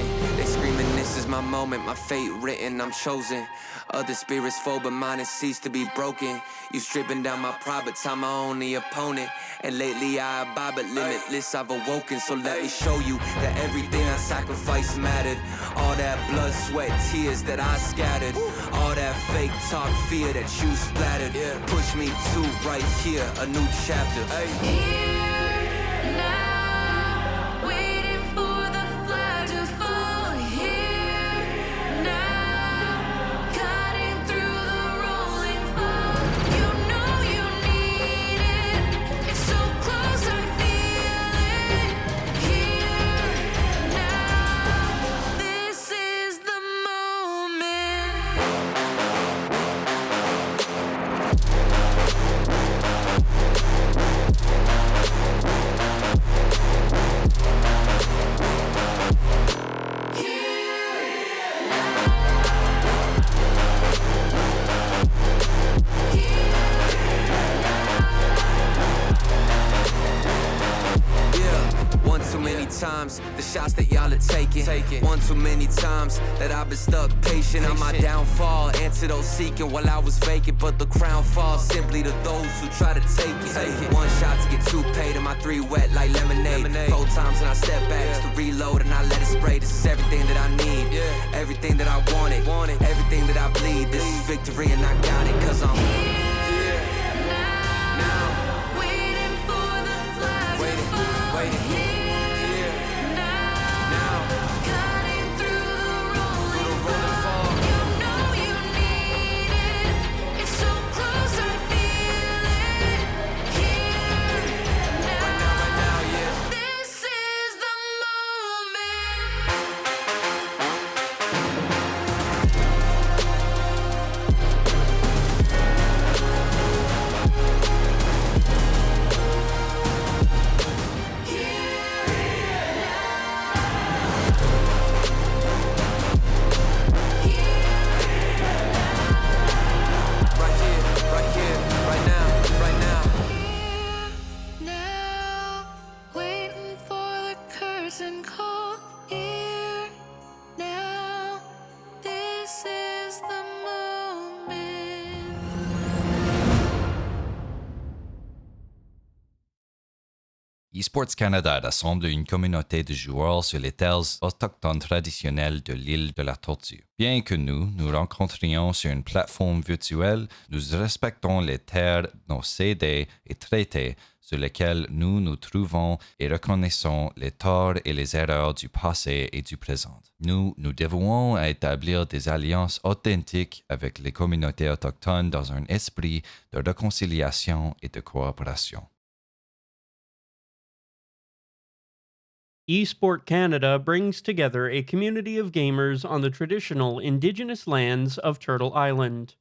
Hey, they screaming, this is my moment, my fate written, I'm chosen. Other spirits fall, but mine has ceased to be broken. You stripping down my pride, but time my only opponent. And lately I abide, but limitless I've awoken. So let me show you that everything I sacrificed mattered. All that blood, sweat, tears that I scattered. All that fake talk, fear that you splattered. Push me to right here, a new chapter. Here, now, waiting for the flag to fall. Here, now, cutting through the rolling fog. You know you need it. It's so close, I feel it. Here, now, this is the moment. One too many times, the shots that y'all are taking. One too many times that I've been stuck patient on my downfall. Antidote seeking while I was vacant, but the crown falls simply to those who try to take it. One shot to get two paid and my three wet like lemonade. 4 times and I step back just to reload and I let it spray. This is everything that I need, everything that I wanted, everything that I bleed. This is victory and I got it, cause I'm Here, now, waiting for the flag to fall. waiting. Here, now, cutting through the rolling fog. You know you need it. It's so close, I feel it. Here, now, this is the moment. Right here, right now, right now. Now, waiting for the curtain call. Here, now, this is the moment. eSports Canada rassemble une communauté de joueurs sur les terres autochtones traditionnelles de l'île de la Tortue. Bien que nous rencontrions sur une plateforme virtuelle, nous respectons les terres, nos CD et traités sur lesquels nous nous trouvons et reconnaissons les torts et les erreurs du passé et du présent. Nous nous dévouons à établir des alliances authentiques avec les communautés autochtones dans un esprit de réconciliation et de coopération. eSport Canada brings together a community of gamers on the traditional Indigenous lands of Turtle Island.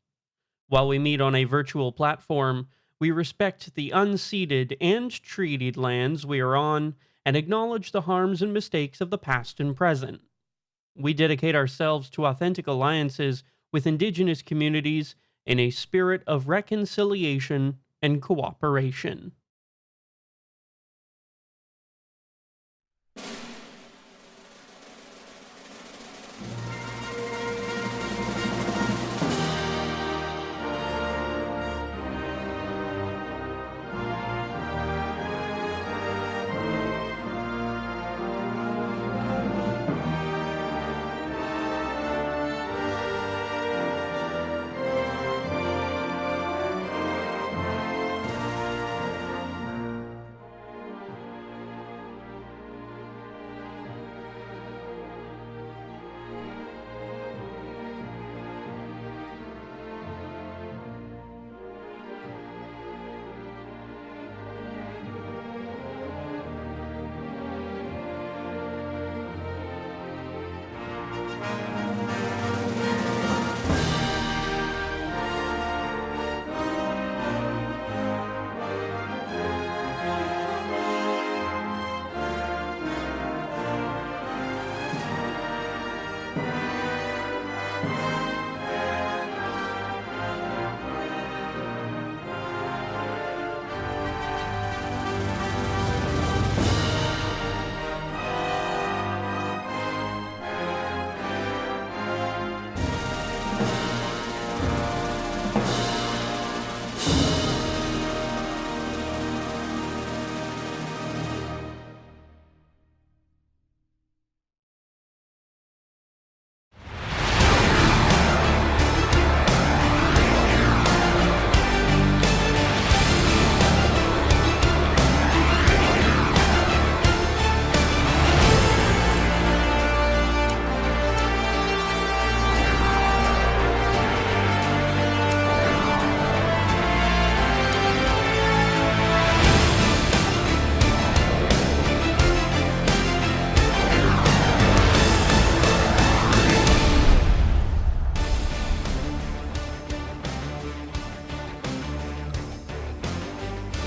While we meet on a virtual platform, we respect the unceded and treated lands we are on and acknowledge the harms and mistakes of the past and present. We dedicate ourselves to authentic alliances with Indigenous communities in a spirit of reconciliation and cooperation.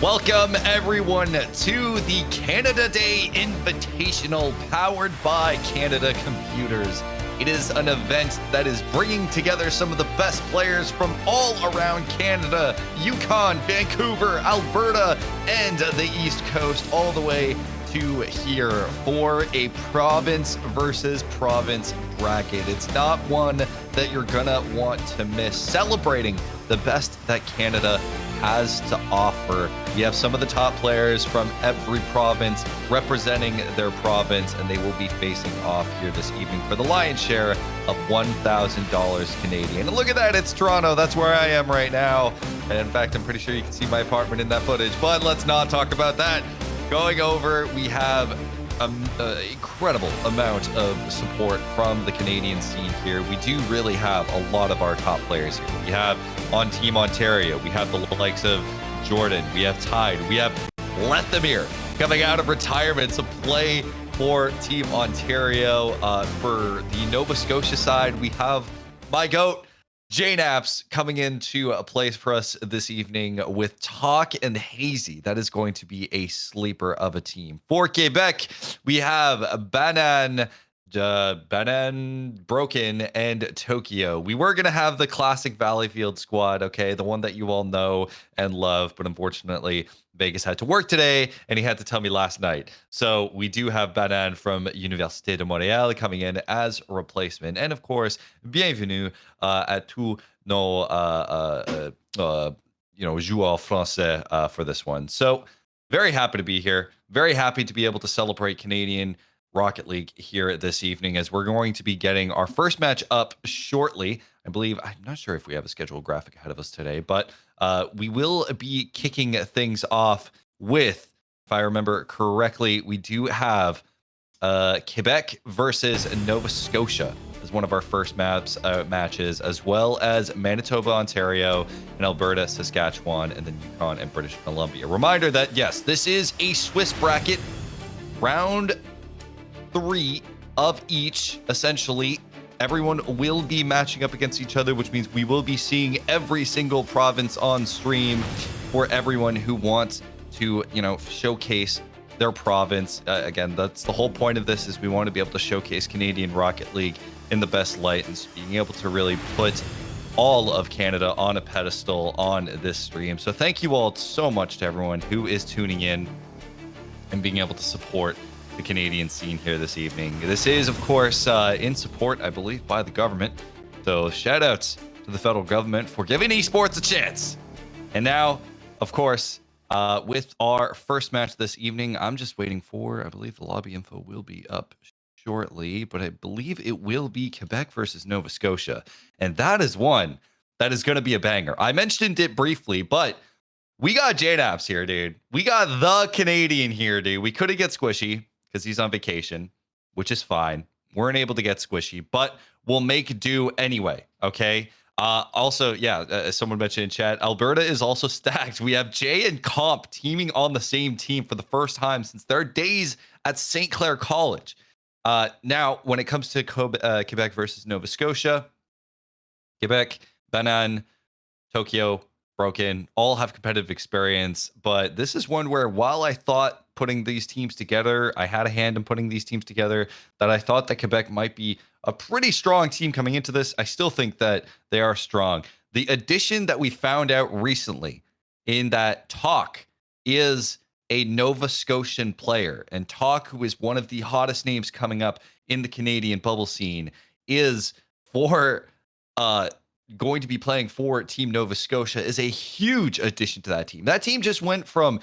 Welcome, everyone, to the Canada Day Invitational powered by Canada Computers. It is an event that is bringing together some of the best players from all around Canada, Yukon, Vancouver, Alberta, and the East Coast, all the way to here for a province versus province bracket. It's not one that you're gonna want to miss, celebrating the best that Canada has to offer. We have some of the top players from every province representing their province, and they will be facing off here this evening for the lion's share of $1,000 Canadian. And look at that, it's Toronto. That's where I am right now. And in fact, I'm pretty sure you can see my apartment in that footage, but let's not talk about that. Going over, we have an incredible amount of support from the Canadian scene here. We do really have a lot of our top players here. We have on Team Ontario, we have the likes of Jordan, we have Tide, we have Lethamir coming out of retirement to play for Team Ontario. For the Nova Scotia side, we have my GOAT, JNaps, coming into a place for us this evening with Talk and Hazy. That is going to be a sleeper of a team. For Quebec, we have Banan, Broken, and Tokyo. We were going to have the classic Valleyfield squad, okay, the one that you all know and love, but unfortunately, Vegas had to work today, and he had to tell me last night. So we do have Banan from Université de Montréal coming in as a replacement. And of course, bienvenue à tous nos joueurs français for this one. So very happy to be here. Very happy to be able to celebrate Canadian Rocket League here this evening, as we're going to be getting our first match up shortly. I believe, I'm not sure if we have a scheduled graphic ahead of us today, but we will be kicking things off with, if I remember correctly, we do have Quebec versus Nova Scotia as one of our first matches, as well as Manitoba, Ontario, and Alberta, Saskatchewan, and then Yukon and British Columbia. Reminder that, yes, this is a Swiss bracket, round 3 of each, essentially. Everyone will be matching up against each other, which means we will be seeing every single province on stream for everyone who wants to, showcase their province. Again, that's the whole point of this, is we want to be able to showcase Canadian Rocket League in the best light, and being able to really put all of Canada on a pedestal on this stream. So thank you all so much to everyone who is tuning in and being able to support the Canadian scene here this evening. This is, of course, in support, I believe, by the government. So shout outs to the federal government for giving esports a chance. And now, of course, with our first match this evening, I'm just waiting for, I believe the lobby info will be up shortly, but I believe it will be Quebec versus Nova Scotia. And that is one that is going to be a banger. I mentioned it briefly, but we got JNaps here, dude. We got the Canadian here, dude. We couldn't get Squishy because he's on vacation, which is fine. Weren't able to get Squishy, but we'll make do anyway, okay? Also, as someone mentioned in chat, Alberta is also stacked. We have Jay and Comp teaming on the same team for the first time since their days at St. Clair College. Now, when it comes to Quebec versus Nova Scotia, Quebec, Banan, Tokyo, Broken, all have competitive experience, but this is one where, while I thought putting these teams together, I had a hand in putting these teams together, that I thought that Quebec might be a pretty strong team coming into this. I still think that they are strong. The addition that we found out recently in that Talk is a Nova Scotian player, and Talk, who is one of the hottest names coming up in the Canadian bubble scene, is going to be playing for Team Nova Scotia, is a huge addition to that team. That team just went from,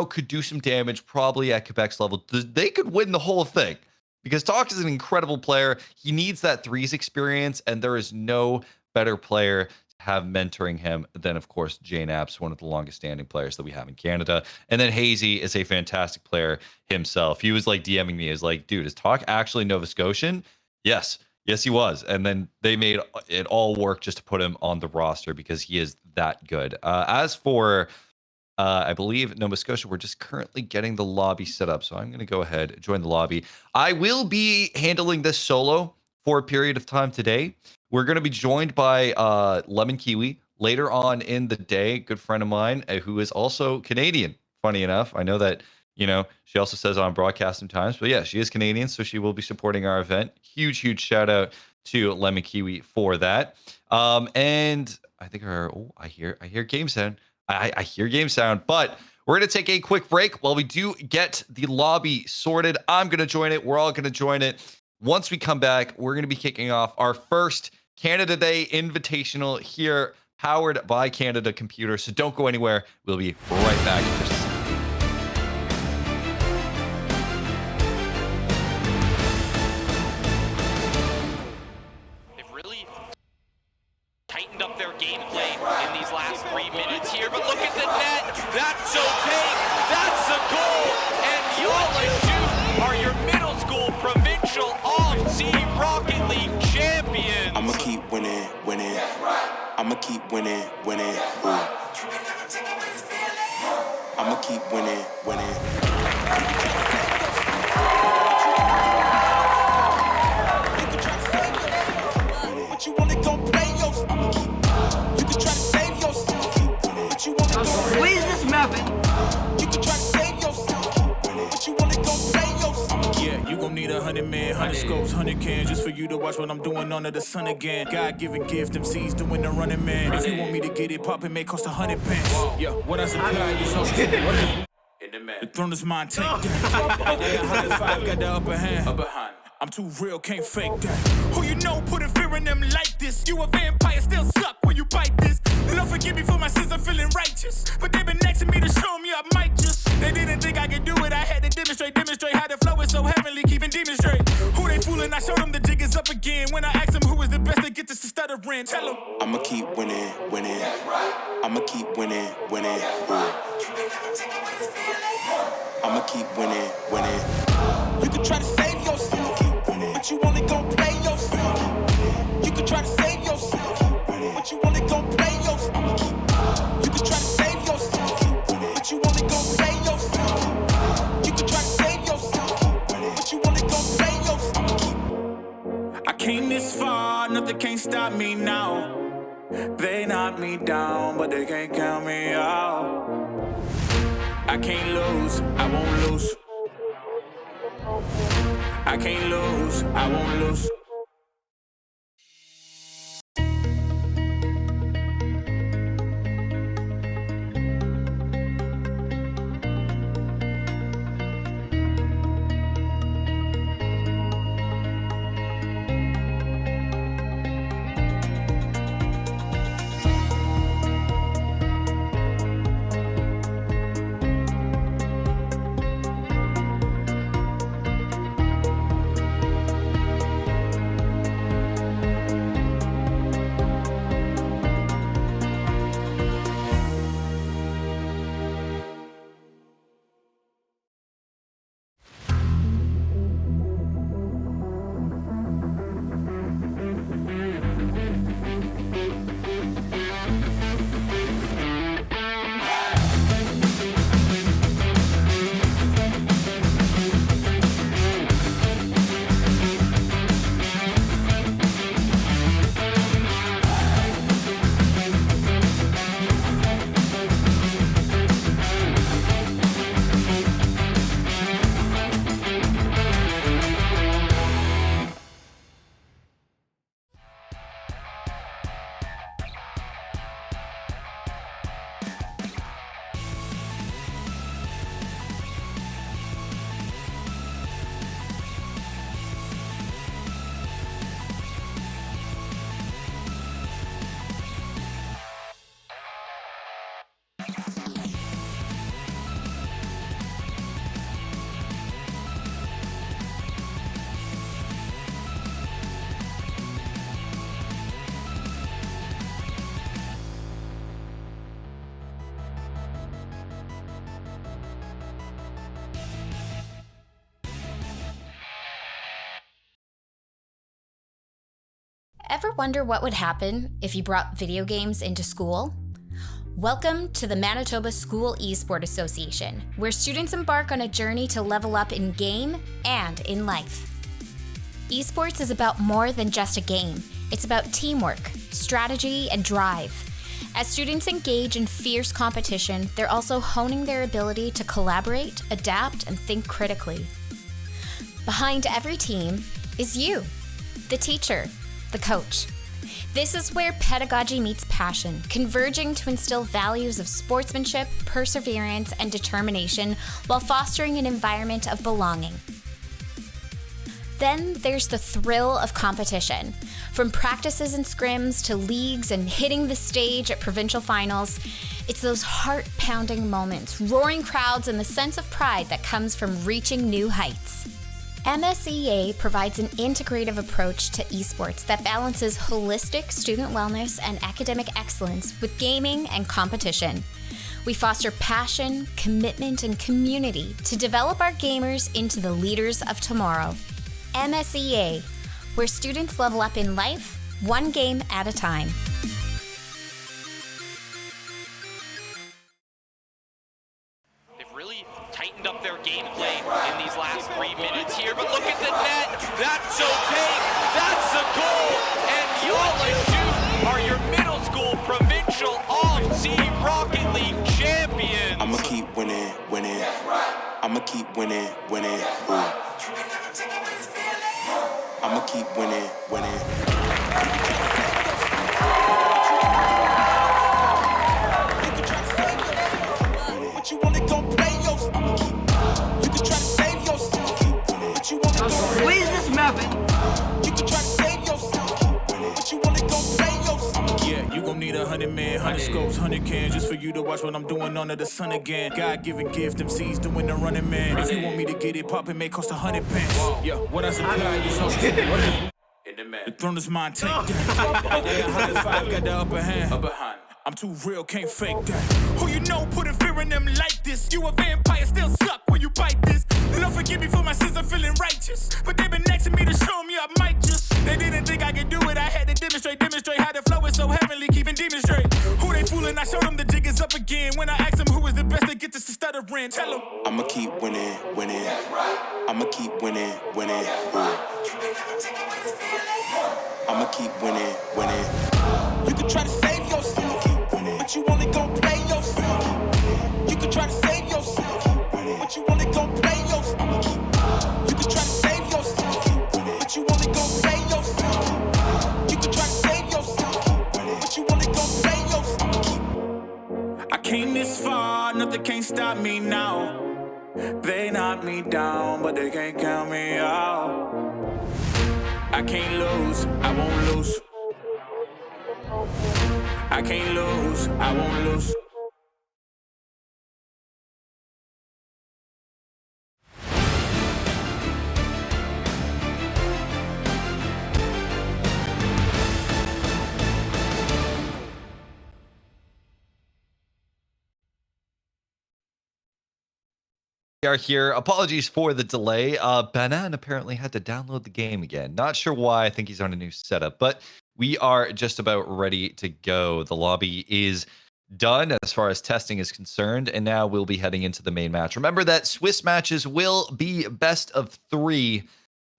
could do some damage probably at Quebec's level. They could win the whole thing, because Talk is an incredible player. He needs that threes experience, and there is no better player to have mentoring him than, of course, JNaps, one of the longest standing players that we have in Canada. And then Hazy is a fantastic player himself. He was like DMing me, is like, dude, is Talk actually Nova Scotian? Yes, he was. And then they made it all work just to put him on the roster, because he is that good. As for, I believe, Nova Scotia, we're just currently getting the lobby set up. So I'm going to go ahead and join the lobby. I will be handling this solo for a period of time today. We're going to be joined by Lemon Kiwi later on in the day, good friend of mine, who is also Canadian funny enough. I know that, she also says on broadcast sometimes, but yeah, she is Canadian, so she will be supporting our event. Huge shout out to Lemon Kiwi for that. And I think I hear game sound. I hear game sound, but we're going to take a quick break while we do get the lobby sorted. I'm going to join it. We're all going to join it. Once we come back, we're going to be kicking off our first Canada Day Invitational here, powered by Canada Computer. So don't go anywhere. We'll be right back. They've really tightened up their gameplay in these last 3 minutes here, but look at the net. That's okay. That's a goal. And y'all are your middle school provincial off-sea Rocket League champions. I'ma keep winning. I'ma keep winning. Ooh. I'ma keep winning. But you wanna go play yourself. I'ma keep. You can try to save yourself. But you wanna go. Squeeze this muffin. You can try to save yourself. But you wanna go play yourself. Yeah, you gon' need 100 men, 100 scopes, 100 cans, just for you to watch what I'm doing under the sun again. God-given gift, MCs doing the running man. If you want me to get it poppin', may cost 100 pence. Yeah, what I supply is all. The throne is mine, take that. I got 105, got the upper hand. I'm too real, can't fake that. Who you know putting fear in them like this? You a vampire, still suck when you bite this. Lord forgive me for my sins, I'm feeling righteous. But they been next to me to show me I might just. They didn't think I could do it, I had to demonstrate how the flow is so heavenly, keeping demons straight. Who they fooling? I showed them the jig is up again. When I asked them who is the best to get this to stuttering, tell them I'ma keep winning. I'ma keep winning. Ooh. I'ma keep winning. You can try to save yourself, but you wanna go play yourself. You can try to save yourself, but you wanna go play yourself. I'ma keep. You can try to save yourself, but you wanna go play yourself. You can try to save yourself, but you wanna go play yourself. I'ma keep. I came this far, nothing can't stop me now. They knock me down, but they can't count me out. I can't lose, I won't lose. I can't lose, I won't lose. Ever wonder what would happen if you brought video games into school? Welcome to the Manitoba School Esport Association, where students embark on a journey to level up in game and in life. Esports is about more than just a game. It's about teamwork, strategy, and drive. As students engage in fierce competition, they're also honing their ability to collaborate, adapt, and think critically. Behind every team is you, the teacher, the coach. This is where pedagogy meets passion, converging to instill values of sportsmanship, perseverance, and determination while fostering an environment of belonging. Then there's the thrill of competition. From practices and scrims to leagues and hitting the stage at provincial finals, it's those heart-pounding moments, roaring crowds, and the sense of pride that comes from reaching new heights. MSEA provides an integrative approach to esports that balances holistic student wellness and academic excellence with gaming and competition. We foster passion, commitment, and community to develop our gamers into the leaders of tomorrow. MSEA, where students level up in life, one game at a time. They've really tightened up their gameplay in these last 3 minutes here, but look at the net. That's opaque. That's a goal. And y'all are your middle school provincial off-team Rocket League champions. I'ma keep winning, winning. I'ma keep winning, winning. Ooh. I'ma keep winning, winning. But you wanna go play yourself. I'ma keep. You can try to save yourself. But you wanna go squeeze this muffin. You can try to save yourself. But you wanna go play yourself. Yeah, you gon' need 100 men, 100 scopes, 100 cans just for you to watch what I'm doing under the sun again. God-given gift, MCs doing the running man. If you want me to get it poppin', may cost 100 pence. Yeah, what I supply is host. The throne is mine, take that. The highest five got the upper hand. I'm too real, can't fake that. Who you know putting fear in them like this? You a vampire, still suck when you bite this. Lord forgive me for my sins, I'm feeling righteous. But they been asking me to show me I might just. They didn't think I could do it, I had to demonstrate how the flow is so heavenly, keeping demons straight. Who they fooling? I showed them the jig is up again. When I asked them who is the best, they get this to stuttering. Tell them I'ma keep winning, winning. I'ma keep winning, winning. Ooh. I'ma keep winning, winning. You can try to save yourself, but you wanna go play yourself. You can try to save yourself, but you wanna go play yourself. I'ma keep. You can try to save yourself, but you wanna go play yourself. You can try to save yourself, but you wanna go play yourself. I'ma keep. I came this far, nothing can't stop me now. They knock me down, but they can't count me out. I can't lose, I won't lose. I can't lose, I won't lose. We are here. Apologies for the delay. Banan apparently had to download the game again. Not sure why. I think he's on a new setup, but we are just about ready to go. The lobby is done as far as testing is concerned, and now we'll be heading into the main match. Remember that Swiss matches will be best of 3,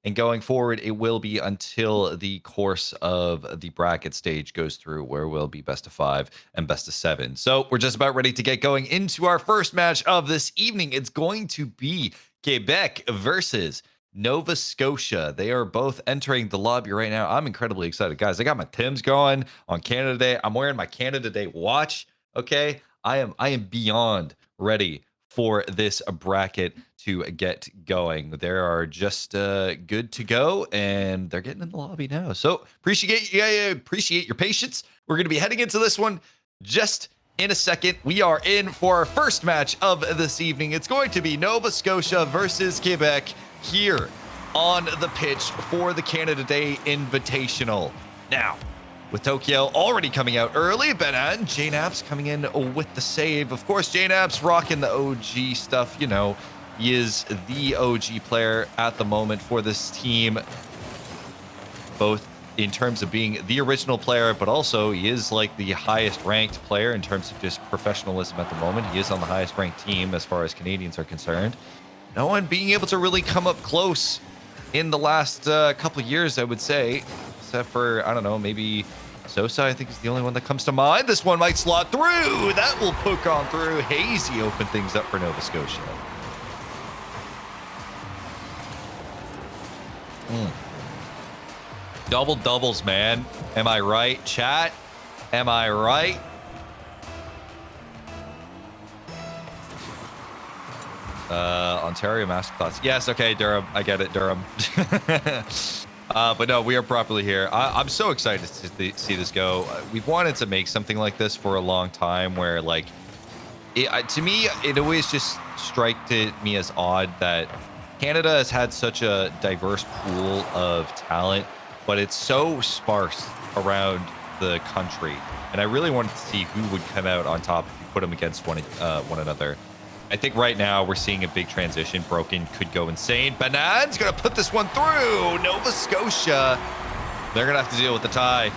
and going forward, it will be until the course of the bracket stage goes through, where we'll be best of 5 and best of 7. So we're just about ready to get going into our first match of this evening. It's going to be Quebec versus Nova Scotia. They are both entering the lobby right now. I'm incredibly excited, guys. I got my Timbs going on Canada Day. I'm wearing my Canada Day watch. Okay, I am beyond ready for this bracket to get going. They are just good to go, and they're getting in the lobby now. So appreciate your patience. We're going to be heading into this one just in a second. We are in for our first match of this evening. It's going to be Nova Scotia versus Quebec here on the pitch for the Canada Day Invitational. Now, with Tokyo already coming out early, Benan, J-Naps coming in with the save. Of course, J-Naps rocking the OG stuff. You know, he is the OG player at the moment for this team, both in terms of being the original player, but also he is like the highest ranked player in terms of just professionalism at the moment. He is on the highest ranked team as far as Canadians are concerned. No one being able to really come up close in the last couple of years, I would say, except for, I don't know, maybe Sosa, I think, is the only one that comes to mind. This one might slot through. That will poke on through. Hazy open things up for Nova Scotia. Double doubles, man. Am I right, chat? Am I right? Ontario mascots. Yes, okay, Durham. I get it, Durham. But no, we are properly here. I'm so excited to see this go. We've wanted to make something like this for a long time where, like, to me, it always just struck me as odd that Canada has had such a diverse pool of talent, but it's so sparse around the country. And I really wanted to see who would come out on top if you put them against one another. I think right now we're seeing a big transition. Broken could go insane. Banan's going to put this one through. Nova Scotia, they're going to have to deal with the tie.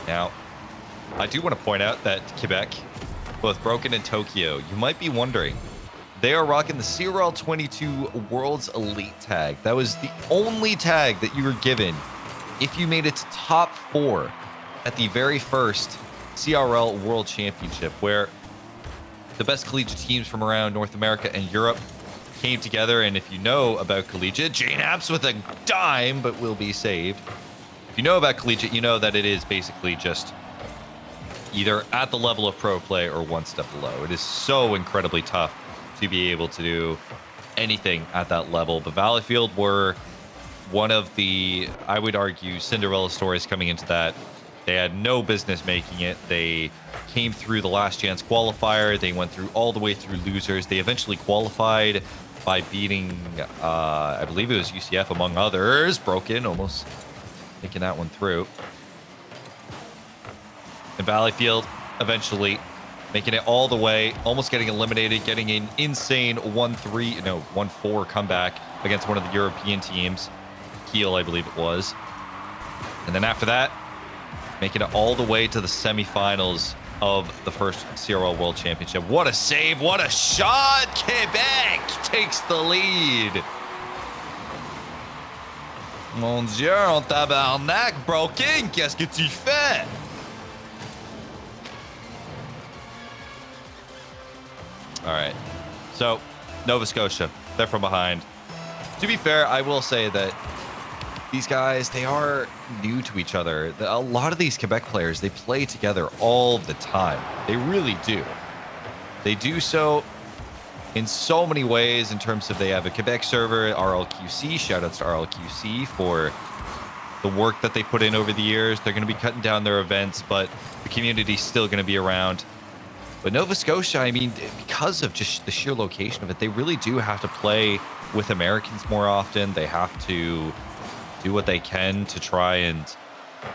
Now, I do want to point out that Quebec, both Broken and Tokyo, you might be wondering, they are rocking the CRL 22 World's Elite tag. That was the only tag that you were given if you made it to top 4 at the very first CRL World Championship, where the best collegiate teams from around North America and Europe came together. And if you know about collegiate, Jane Apps with a dime, but will be saved. If you know about collegiate, you know that it is basically just either at the level of pro play or one step below. It is so incredibly tough to be able to do anything at that level. But Valleyfield were one of the, I would argue, Cinderella stories coming into that. They had no business making it. They came through the last chance qualifier. They went through all the way through losers. They eventually qualified by beating, I believe it was UCF among others. Broken, almost making that one through. And Valleyfield eventually making it all the way, almost getting eliminated, getting an insane 1-4 comeback against one of the European teams. Kiel, I believe it was. And then after that, making it all the way to the semifinals of the first CRL World Championship. What a save, what a shot! Quebec takes the lead. Mon Dieu, en tabarnak, Broken, qu'est-ce que tu fais? All right, so Nova Scotia, they're from behind. To be fair, I will say that these guys, they are new to each other. A lot of these Quebec players, they play together all the time. They really do. They do so in so many ways in terms of they have a Quebec server, RLQC. Shout outs to RLQC for the work that they put in over the years. They're going to be cutting down their events, but the community's still going to be around. But Nova Scotia, I mean, because of just the sheer location of it, they really do have to play with Americans more often. They have to do what they can to try and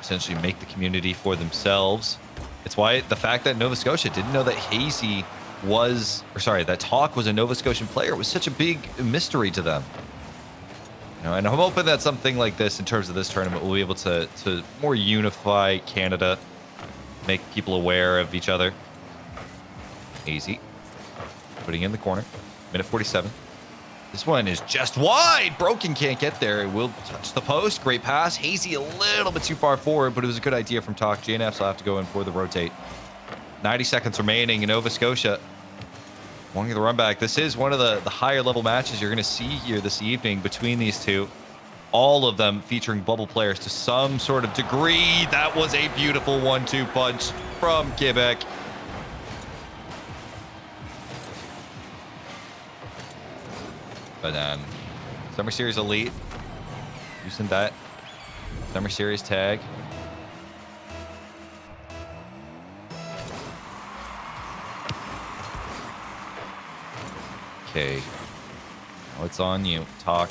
essentially make the community for themselves. It's why the fact that Nova Scotia didn't know that Hazy was, or sorry, that Talk was a Nova Scotian player was such a big mystery to them. You know, and I'm hoping that something like this in terms of this tournament will be able to more unify Canada, make people aware of each other. Hazy putting in the corner, minute 47. This one is just wide. Broken can't get there. It will touch the post. Great pass. Hazy a little bit too far forward, but it was a good idea from Talk. JNFs will have to go in for the rotate. 90 seconds remaining in Nova Scotia. Wanting the run back. This is one of the higher level matches you're going to see here this evening between these two. All of them featuring bubble players to some sort of degree. That was a beautiful 1-2 punch from Quebec. But Summer Series Elite, using that Summer Series tag. Okay, now it's on you, Talk.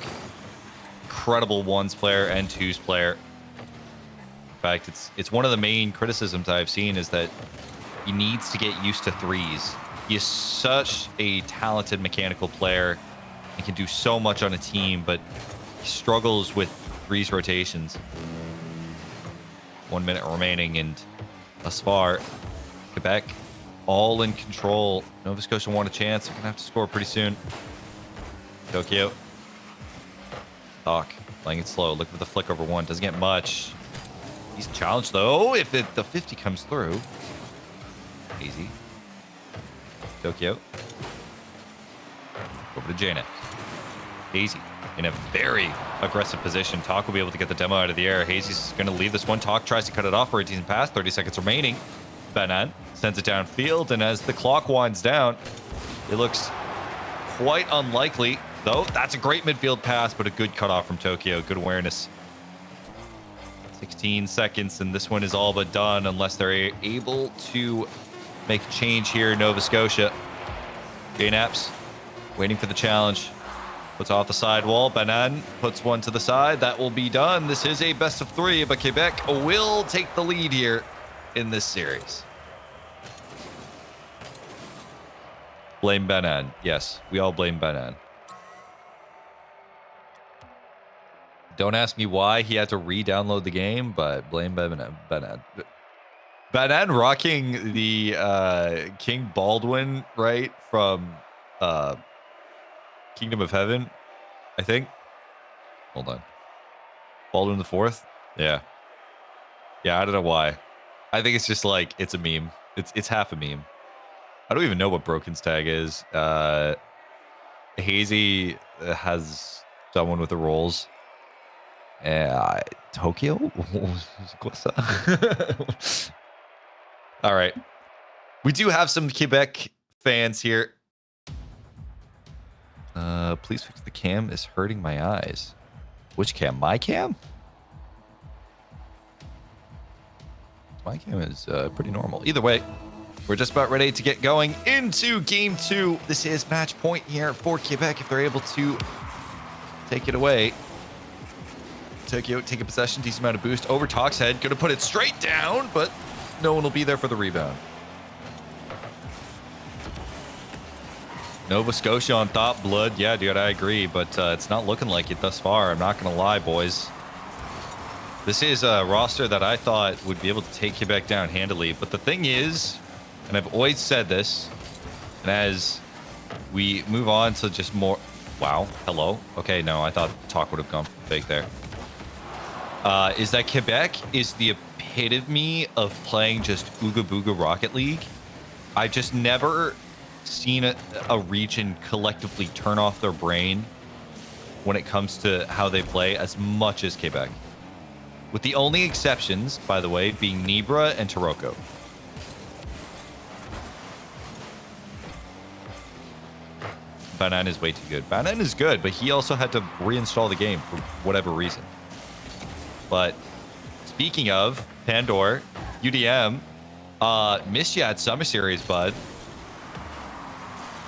Incredible ones player and twos player. In fact, it's one of the main criticisms I've seen is that he needs to get used to threes. He is such a talented mechanical player. He can do so much on a team, but he struggles with threes rotations. 1 minute remaining, and thus far, Quebec all in control. Nova Scotia won a chance. They're going to have to score pretty soon. Tokyo. Talk Playing it slow. Look for the flick over one. Doesn't get much. He's challenged, though. If the 50 comes through. Easy. Tokyo. Over to Janet. Hazy in a very aggressive position. Talk will be able to get the demo out of the air. Hazy's going to leave this one. Talk tries to cut it off for a decent pass. 30 seconds remaining. Banan sends it downfield, and as the clock winds down, it looks quite unlikely, though. That's a great midfield pass, but a good cutoff from Tokyo. Good awareness. 16 seconds, and this one is all but done unless they're able to make a change here. Nova Scotia. J-Naps waiting for the challenge. Puts off the side wall. Banan puts one to the side. That will be done. This is a best of 3, but Quebec will take the lead here in this series. Blame Banan. Yes, we all blame Banan. Don't ask me why he had to re-download the game, but blame Banan. Banan rocking the King Baldwin, right, from Kingdom of Heaven, I think. Hold on. Baldwin the Fourth? Yeah. Yeah, I don't know why. I think it's just like, it's a meme. It's half a meme. I don't even know what Broken's tag is. Hazy has someone with the rolls. Tokyo? All right. We do have some Quebec fans here. Please fix the cam. Is hurting my eyes. Which cam? My cam? My cam is pretty normal. Either way, we're just about ready to get going into game 2. This is match point here for Quebec if they're able to take it away. Tokyo take a possession, decent amount of boost over Talk's head. Gonna put it straight down, but no one will be there for the rebound. Nova Scotia on top, blood. Yeah, dude, I agree, but it's not looking like it thus far. I'm not going to lie, boys. This is a roster that I thought would be able to take Quebec down handily. But the thing is, and I've always said this, and as we move on to just more... Wow, hello. Okay, no, I thought Talk would have gone fake there. Is that Quebec is the epitome of playing just Ooga Booga Rocket League. I just never... seen a region collectively turn off their brain when it comes to how they play as much as Quebec. With the only exceptions, by the way, being Nibra and Taroko. Banan is way too good. Banan is good, but he also had to reinstall the game for whatever reason. But speaking of Pandora, UDM, missed you at Summer Series, bud.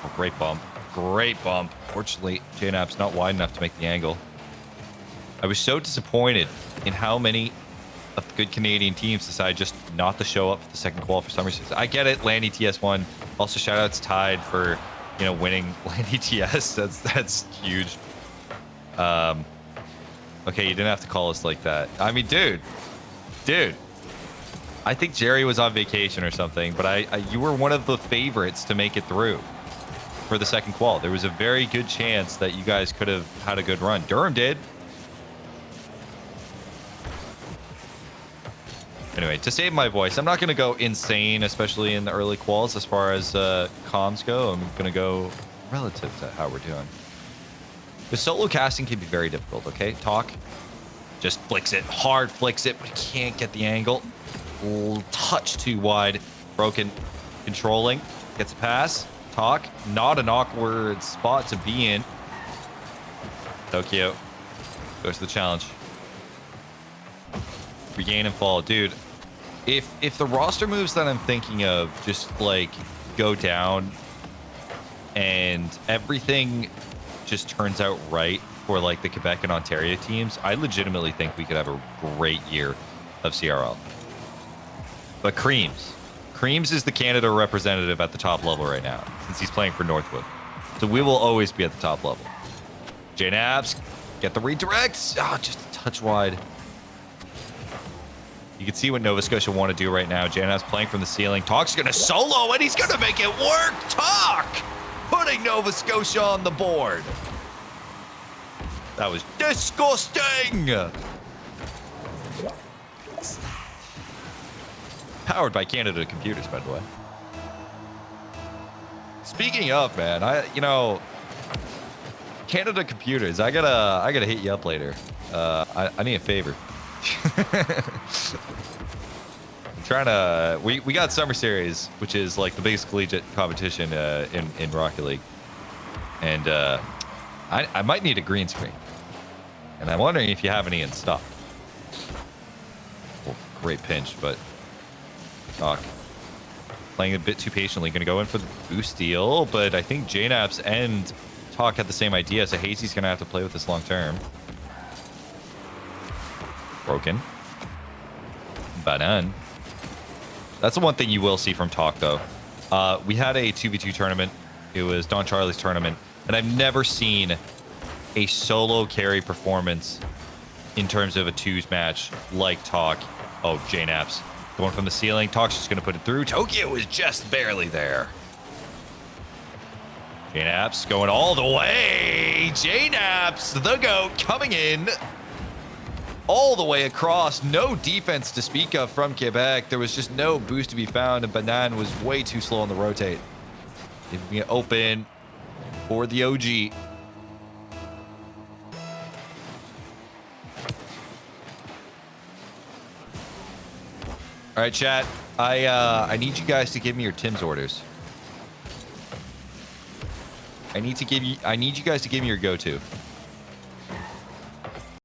Oh, great bump. Great bump. Fortunately, J-Nap's not wide enough to make the angle. I was so disappointed in how many of the good Canadian teams decided just not to show up for the second qual for Summer Series. I get it, Landy TS1. Also, shout-outs Tide for, you know, winning Landy TS. That's huge. Okay, you didn't have to call us like that. I mean, dude. I think Jerry was on vacation or something, but you were one of the favorites to make it through for the second qual. There was a very good chance that you guys could have had a good run. Durham did. Anyway, to save my voice, I'm not going to go insane, especially in the early quals as far as comms go. I'm going to go relative to how we're doing. The solo casting can be very difficult, okay? Talk. Just flicks it. Hard flicks it, but he can't get the angle. A little touch too wide. Broken. Controlling. Gets a pass. Talk. Not an awkward spot to be in. Tokyo goes to the challenge. Regain and fall. Dude, if the roster moves that I'm thinking of just like go down and everything just turns out right for like the Quebec and Ontario teams, I legitimately think we could have a great year of CRL. But Creams is the Canada representative at the top level right now, since he's playing for Northwood. So we will always be at the top level. J-Naps, get the redirects. Ah, just a touch wide. You can see what Nova Scotia want to do right now. J-Naps playing from the ceiling. Talk's going to solo, and he's going to make it work. Talk putting Nova Scotia on the board. That was disgusting! Powered by Canada Computers, by the way. Speaking of, man, Canada Computers, I gotta hit you up later. I need a favor. I'm trying to. We got Summer Series, which is like the biggest collegiate competition in Rocket League, and I might need a green screen, and I'm wondering if you have any in stock. Oh, great pinch, but Talk playing a bit too patiently. Going to go in for the boost steal, but I think JNAPS and Talk had the same idea, so Hazy's going to have to play with this long term. Broken. Banan. That's the one thing you will see from Talk, though. We had a 2v2 tournament. It was Don Charlie's tournament, and I've never seen a solo carry performance in terms of a twos match like Talk. Oh, JNAPS going from the ceiling. Talk's just going to put it through. Tokyo is just barely there. JNAPS going all the way. JNAPS, the GOAT, coming in all the way across. No defense to speak of from Quebec. There was just no boost to be found, and Banan was way too slow on the rotate. Leaving it open for the OG. All right, chat. I need you guys to give me your Tim's orders. I need you guys to give me your go-to.